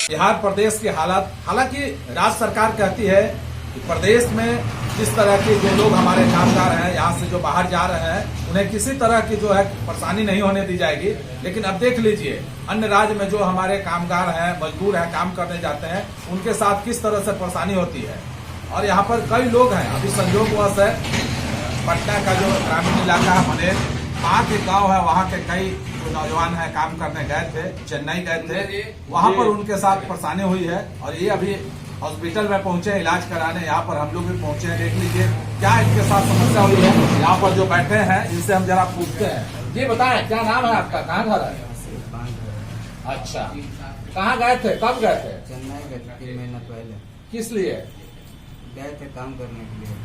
बिहार प्रदेश की हालत, हालांकि राज्य सरकार कहती है कि प्रदेश में जिस तरह के जो लोग हमारे कामगार हैं, यहाँ से जो बाहर जा रहे हैं, उन्हें किसी तरह की जो है परेशानी नहीं होने दी जाएगी। लेकिन अब देख लीजिए अन्य राज्य में जो हमारे कामगार हैं, मजदूर हैं, काम करने जाते हैं, उनके साथ किस तरह से परेशानी होती है। और यहाँ पर कई लोग हैं, अभी संयोगवश है पटना का जो ग्रामीण इलाका है मनेर, वहाँ के गाँव है, वहाँ के कई जो नौजवान है काम करने गए थे, चेन्नई गए थे, वहाँ पर उनके साथ परेशानी हुई है। और ये अभी हॉस्पिटल में पहुंचे इलाज कराने, यहाँ पर हम लोग भी पहुंचे हैं। देख लीजिए क्या इनके साथ समस्या हुई है। यहाँ पर जो बैठे हैं इनसे हम जरा पूछते हैं। जी बताएं, क्या नाम है आपका, कहाँ घर है? अच्छा, कहाँ गए थे, कब गए थे? चेन्नई गए थे 3 महीना पहले। किस लिए गए थे? काम करने के लिए।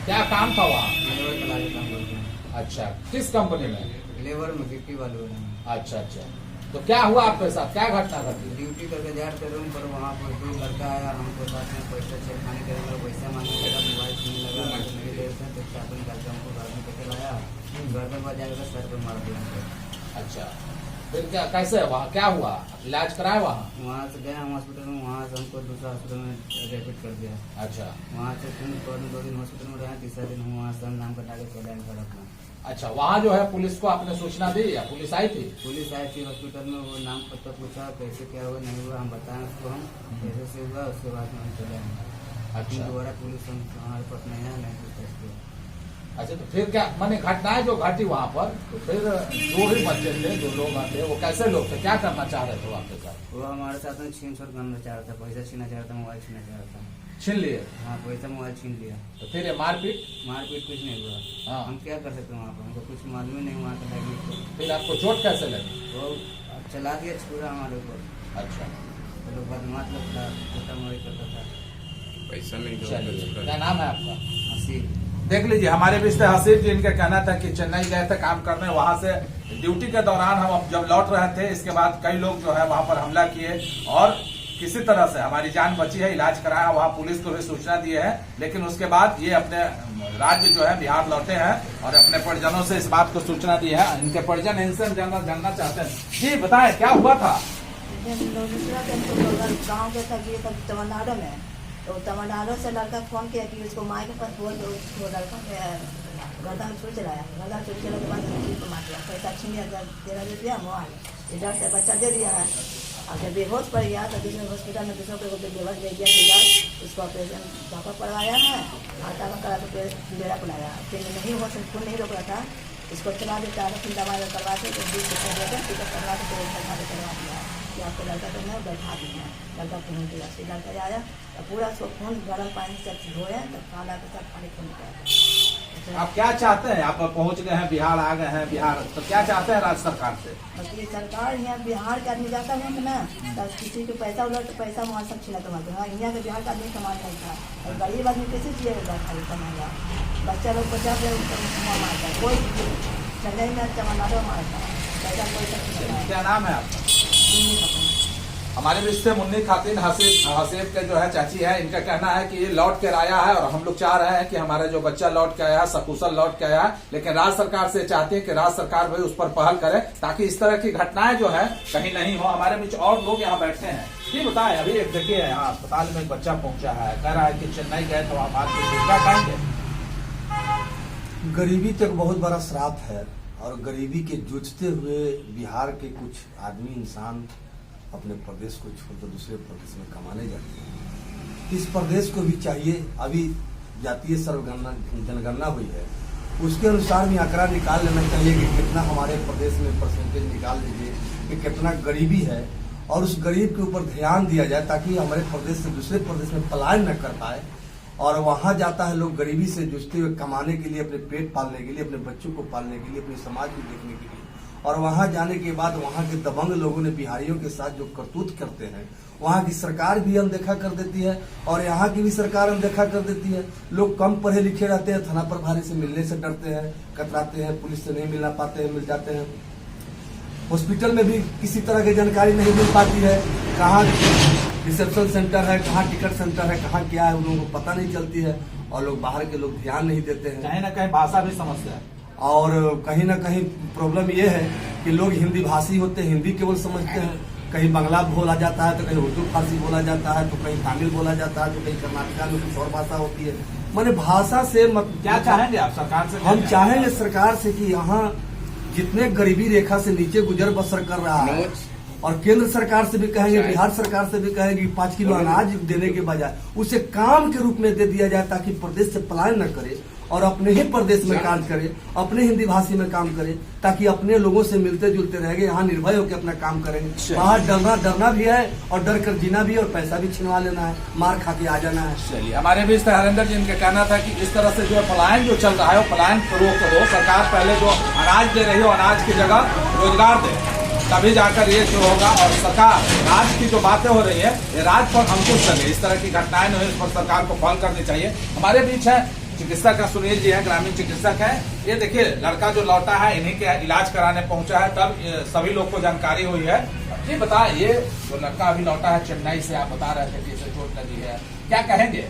क्या काम था वहाँ? लेबर का काम करते हैं। अच्छा, किस कंपनी में? लेबर में, गिट्टी वाले में। अच्छा अच्छा, तो क्या हुआ आपके साथ, क्या घटना घटी? ड्यूटी करके जा रहे थे रूम पर, वहाँ पर कोई लड़का आया, हमको साथ में पैसा छेड़खानी करने लगा, पैसा मांगने लगा, मोबाइल छीनने लगा, नहीं देते तो चाकू निकाल के हमको घर में पकड़ लाया, गर्दन बजाएगा, सर पे मार दिया। अच्छा, फिर क्या, कैसे वहाँ क्या हुआ, इलाज कराए वहाँ? वहाँ से गए हम हॉस्पिटल में, वहाँ से हमको दूसरा हॉस्पिटल में रेफर कर दिया। अच्छा, वहाँ से 2 दिन हॉस्पिटल में रहे, तीसरा दिन हम वहाँ से हम नाम कटा के चले आए घर अपना। अच्छा, वहाँ जो है पुलिस को आपने सूचना दी या पुलिस आई थी? पुलिस आई थी हॉस्पिटल में, वो नाम पता पूछा, कैसे क्या हुआ नहीं हुआ, हम बताएं उसको, हम कैसे से हुआ, उसके बाद में हम चले आए। अच्छा, दोबारा पुलिस हमारे पास नहीं है, नहीं कुछ टेस्ट। अच्छा, तो फिर क्या मैंने घटनाएं जो घटी वहाँ पर, तो फिर जो भी बच्चे थे, जो लोग आते वो कैसे लोग थे, क्या करना चाह रहे थे आपके साथ? वो हमारे साथ में छीन छोड़ करना चाह रहा था, पैसा छीना चाह रहा था, मोबाइल छीना चाह रहा था। छीन लिए? हाँ, पैसा मोबाइल छीन लिया। तो फिर ये मारपीट? मारपीट कुछ नहीं हुआ। हाँ, हम क्या कर सकते हैं वहाँ पर, हमको कुछ मालूम ही नहीं वहाँ का लैंग्वेज। फिर आपको चोट कैसे लगी? वो चला दिया छुरा हमारे ऊपर। अच्छा, तो लोग बदमाश लोग था, छोटा मोड़ी करता था। पैसा नहीं चलिए, क्या नाम है आपका? हसीब। देख लीजिए हमारे रिश्ते हसीब जी, इनका कहना था कि चेन्नई गए थे काम करने, वहां से ड्यूटी के दौरान हम जब लौट रहे थे, इसके बाद कई लोग जो है वहां पर हमला किए और किसी तरह से हमारी जान बची है, इलाज कराया, वहां पुलिस को भी सूचना दी है। लेकिन उसके बाद ये अपने राज्य जो है बिहार लौटे हैं और अपने परिजनों से इस बात को सूचना दी है। इनके परिजन इनसे जानना चाहते हैं। जी बताएं, क्या हुआ था? गाँव के था तमिलनाडु में, तो तमिलनाडु से लड़का फोन किया कि उसको माँ के पास बोल दो, उसको लड़का गर्दन में छुरी चलाया, गर्दन छुरी चलाने के बाद को मार दिया, पैसा छीन लिया, 13 रुपया मोबाइल, इधर से बच्चा दे दिया है। और जब बेहोश पड़ गया तो दूसरे हॉस्पिटल में दूसरों को बेहोश ले गया फिलहाल, उसको ऑपरेशन पापा करवाया है, आता का करा तो बेड़ा बनाया, फिर नहीं हो सकता, खून नहीं रोक रहा था, इसको चला देता है, फिर दवाई करवा के तो 20 रुपये देकर टिकट करवा के फिर करवा दिया कि आपको लड़का तो नहीं बैठा दी है, लड़का खून दिया। फिर लड़का आया तो पूरा उसको खून गर्म पानी से धोए, तो काला के साथ पानी खून निकाला। आप क्या चाहते हैं? आप पहुंच गए हैं बिहार, आ गए हैं बिहार, तो क्या चाहते हैं राज्य सरकार से? बस ये सरकार यहाँ बिहार का आदमी जाता है ना, तो किसी को पैसा उधर तो पैसा वहाँ सब छिला कमाते हैं, यहाँ के बिहार का आदमी कमा नहीं था। और गरीब आदमी कैसे जिएगा खाली कमाएगा? बच्चा लोग 50 मारता है, कोई चेन्नई में तमिलनाडु मारता है, पैसा कोई। क्या नाम है आपका? हमारे रिश्ते मुन्नी खातिन हसीब के जो है चाची है, इनका कहना है कि ये लौट कर आया है और हम लोग चाह रहे हैं कि हमारा जो बच्चा लौट के आया है, सकुशल लौट के आया है। लेकिन राज्य सरकार से चाहते हैं कि राज्य सरकार भी उस पर पहल करे ताकि इस तरह की घटनाएं जो है कहीं नहीं हो। हमारे बीच और लोग यहाँ बैठे हैं। ये बताएं, अभी एक देखिए यहाँ अस्पताल में एक बच्चा पहुंचा है, कह रहा है कि चेन्नई गए तो वहां बात क्या कहेंगे? गरीबी तो एक बहुत बड़ा श्राप है और गरीबी के जूझते हुए बिहार के कुछ आदमी इंसान अपने प्रदेश को छोड़कर दूसरे प्रदेश में कमाने जाते हैं। इस प्रदेश को भी चाहिए, अभी जातीय जनगणना हुई है, उसके अनुसार भी आंकड़ा निकाल लेना चाहिए कि कितना हमारे प्रदेश में परसेंटेज निकाल लीजिए कि कितना गरीबी है और उस गरीब के ऊपर ध्यान दिया जाए ताकि हमारे प्रदेश से दूसरे प्रदेश में पलायन न कर पाए। और वहाँ जाता है लोग गरीबी से जूझते हुए कमाने के लिए, अपने पेट पालने के लिए, अपने बच्चों को पालने के लिए, अपने समाज को देखने के लिए। और वहाँ जाने के बाद वहाँ के दबंग लोगों ने बिहारियों के साथ जो करतूत करते हैं, वहाँ की सरकार भी अनदेखा कर देती है और यहाँ की भी सरकार अनदेखा कर देती है। लोग कम पढ़े लिखे रहते हैं, थाना प्रभारी से मिलने से डरते हैं, कतराते हैं, पुलिस से नहीं मिलना पाते हैं, मिल जाते हैं। हॉस्पिटल में भी किसी तरह की जानकारी नहीं मिल पाती है, कहाँ रिसेप्शन सेंटर है, कहाँ टिकट सेंटर है, कहाँ क्या है, उन लोगों को पता नहीं चलती है। और लोग बाहर के लोग ध्यान नहीं देते हैं, कहीं ना कहीं भाषा भी समस्या है। और कहीं ना कहीं प्रॉब्लम ये है कि लोग हिंदी भाषी होते हैं, हिंदी केवल समझते हैं कहीं बांग्ला बोला जाता है तो कहीं उर्दू फारसी बोला जाता है, तो कहीं तमिल बोला जाता है, तो कहीं कर्नाटका में कुछ और भाषा होती है। माने भाषा से क्या चाहेंगे आप सरकार से? हम चाहेंगे सरकार से कि यहाँ जितने गरीबी रेखा से नीचे गुजर बसर कर रहा है, और केंद्र सरकार से भी कहेंगे, बिहार सरकार से भी कहेंगे 5 किलो अनाज देने के बजाय उसे काम के रूप में दे दिया जाए, ताकि प्रदेश से पलायन न करे और अपने ही प्रदेश में काम करे, अपने हिंदी भाषी में काम करे, ताकि अपने लोगों से मिलते जुलते रहेंगे, यहाँ निर्भय होकर अपना काम करेंगे। बाहर डरना भी है और डर कर जीना भी, और पैसा भी छिनवा लेना है, मार खा के आ जाना है। चलिए, हमारे भी हरेंद्र जी इनका कहना था कि इस तरह से जो है पलायन जो चल रहा है वो पलायन को रोक दो। सरकार पहले जो अनाज दे रही हो, अनाज की जगह रोजगार दे, तभी जाकर ये जो होगा। और सरकार राज की जो बातें हो रही है, ये राज पर अंकुश लगे, इस तरह की घटनाएं नहीं, इस पर सरकार को पहल करनी चाहिए। हमारे बीच है चिकित्सक है, सुनील जी है, ग्रामीण चिकित्सक है। ये देखिए, लड़का जो लौटा है, इन्हीं के इलाज कराने पहुंचा है, तब सभी लोग को जानकारी हुई है। ये बताएं, ये जो लड़का अभी लौटा है चेन्नई से, आप बता रहे थे कि इसे चोट लगी है, क्या कहेंगे?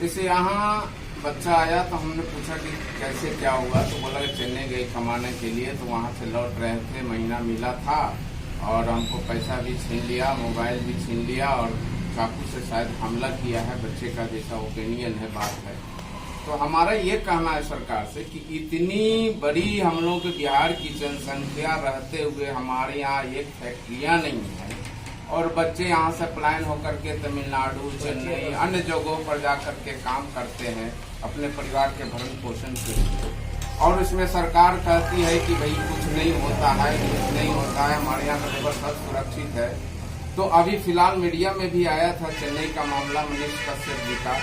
जैसे यहाँ बच्चा आया तो हमने पूछा कि कैसे क्या हुआ, तो बोला कि चेन्नई गई कमाने के लिए, तो वहाँ से लौट रहे थे, महीना मिला था और हमको पैसा भी छीन लिया, मोबाइल भी छीन लिया और चाकू से शायद हमला किया है बच्चे का, जैसा ओपिनियन है, बात है। तो हमारा ये कहना है सरकार से कि इतनी बड़ी हम लोग के बिहार की जनसंख्या रहते हुए हमारे यहाँ एक फैक्ट्रियाँ नहीं है, और बच्चे यहाँ से पलायन होकर के तमिलनाडु, चेन्नई, अन्य जगहों पर जाकर के काम करते हैं अपने परिवार के भरण पोषण के लिए, और इसमें सरकार कहती है कि भाई कुछ नहीं होता है, कुछ नहीं होता है, हमारे यहाँ का लेबर सब सुरक्षित है। तो अभी फिलहाल मीडिया में भी आया था चेन्नई का मामला, मनीष कश्यप जी का,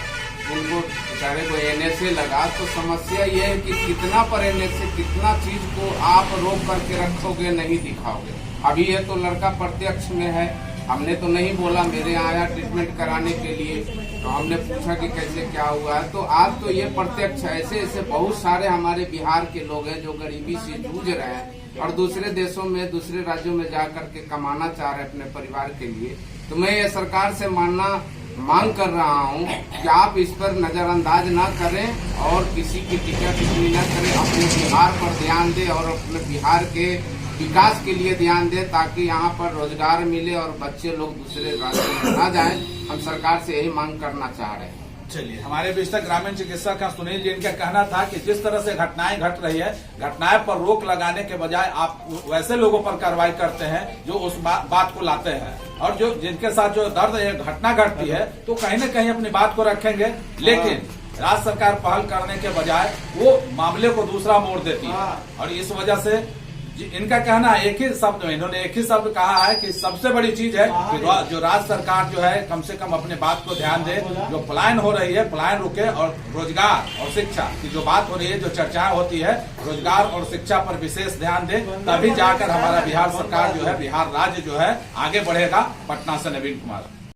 उनको बेचारे को एनएसए लगा। तो समस्या ये है कि कितना पर एनएसए, कितना चीज को आप रोक करके रखोगे, नहीं दिखाओगे। अभी ये तो लड़का प्रत्यक्ष में है, हमने तो नहीं बोला, मेरे यहाँ आया ट्रीटमेंट कराने के लिए, तो हमने पूछा कि कैसे क्या हुआ है। तो आज तो ये प्रत्यक्ष है, ऐसे ऐसे बहुत सारे हमारे बिहार के लोग हैं जो गरीबी से जूझ रहे हैं और दूसरे देशों में, दूसरे राज्यों में जाकर के कमाना चाह रहे हैं अपने परिवार के लिए। तो मैं ये सरकार से मांग कर रहा हूँ कि आप इस पर नजरअंदाज न करें और किसी की टीका टिप्पणी न करें, अपने बिहार पर ध्यान दें और अपने बिहार के विकास के लिए ध्यान दें, ताकि यहाँ पर रोजगार मिले और बच्चे लोग दूसरे राज्यों में न जाएं। हम सरकार से यही मांग करना चाह रहे हैं। चलिए, हमारे बीच तक ग्रामीण चिकित्सक का सुनील जी, इनका कहना था कि जिस तरह से घटनाएं घट रही है, घटनाएं पर रोक लगाने के बजाय आप वैसे लोगों पर कार्रवाई करते हैं जो उस बात को लाते हैं, और जो जिनके साथ जो दर्द घटना घटती है तो कहीं न कहीं अपनी बात को रखेंगे। लेकिन राज्य सरकार पहल करने के बजाय वो मामले को दूसरा मोड़ देती है, और इस वजह से इनका कहना है, एक ही शब्द में इन्होंने एक ही शब्द कहा है कि सबसे बड़ी चीज है कि जो राज्य सरकार जो है कम से कम अपने बात को ध्यान दे, जो पलायन हो रही है पलायन रुके, और रोजगार और शिक्षा की जो बात हो रही है, जो चर्चाएं होती है, रोजगार और शिक्षा पर विशेष ध्यान दे, तभी जाकर हमारा बिहार सरकार जो है, बिहार राज्य जो है आगे बढ़ेगा। पटना से नवीन कुमार।